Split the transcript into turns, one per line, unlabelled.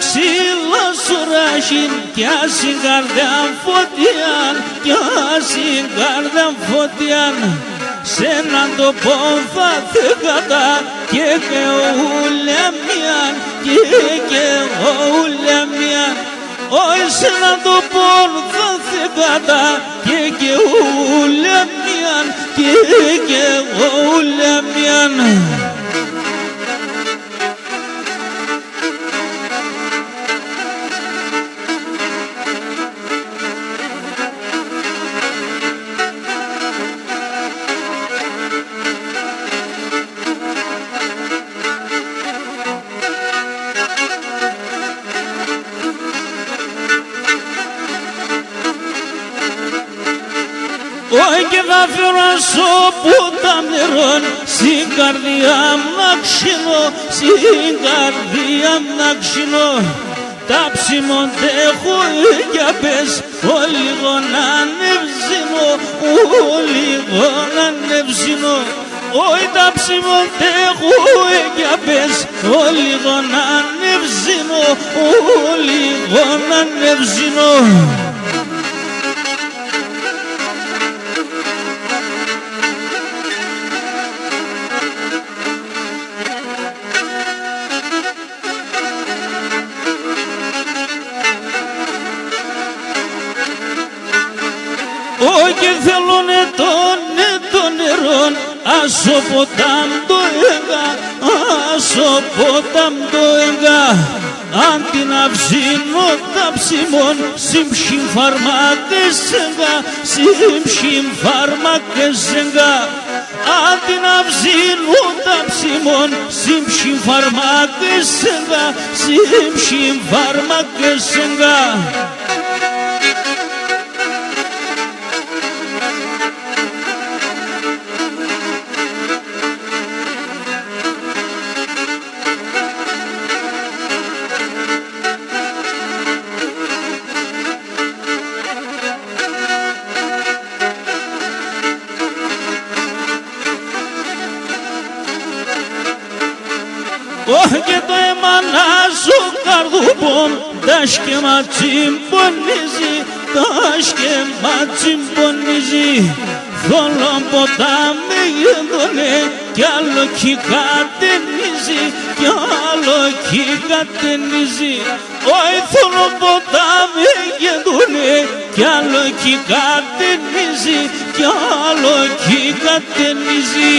ξύλο σου ράχιν κι άσυν καρδιάν φωτιάν, κι άσυν καρδιάν φωτιάν. Σ' έναν τόπο θα θεκατά και ουλεμιάν, και ουλεμιάν. Όχι σ' έναν τόπο θα θεκατά και ουλεμιάν, και ουλεμιάν. Όχι και θα φιωράσω που τα νερών στην καρδιά μου να ξυνώ, στην καρδιά μου να ξυνώ. Τα ψημοντέχω για πες, ο λίγο να ανεβζινώ, ο λίγο να ανεβζινώ. Όχι τα ψημοντέχω για πες, ο λίγο να ανεβζινώ, ο λίγο να ανεβζινώ. Όχι θέλουνε το νερό, άσο ποτάμ το έγα, άσο ποτάμ το έγα. Αν την αυσίνω τα ψημών, σύμψιν φαρμάκες έγα, σύμψιν φαρμάκες έγα. Αν την αυσίνω τα ψημών, σύμψιν φαρμάκες έγα, σύμψιν φαρμάκες έγα. Όχι και το αίμα να σου καρδουπών, τα σκέμα τσιμπονίζει, τα σκέμα τσιμπονίζει. Θολόν ποτάμι γέντονε κι άλλο κι κατενίζει, κι άλλο κι κατενίζει. Όχι θολόν ποτάμι γέντονε κι άλλο κι κατενίζει, κι άλλο κι κατενίζει.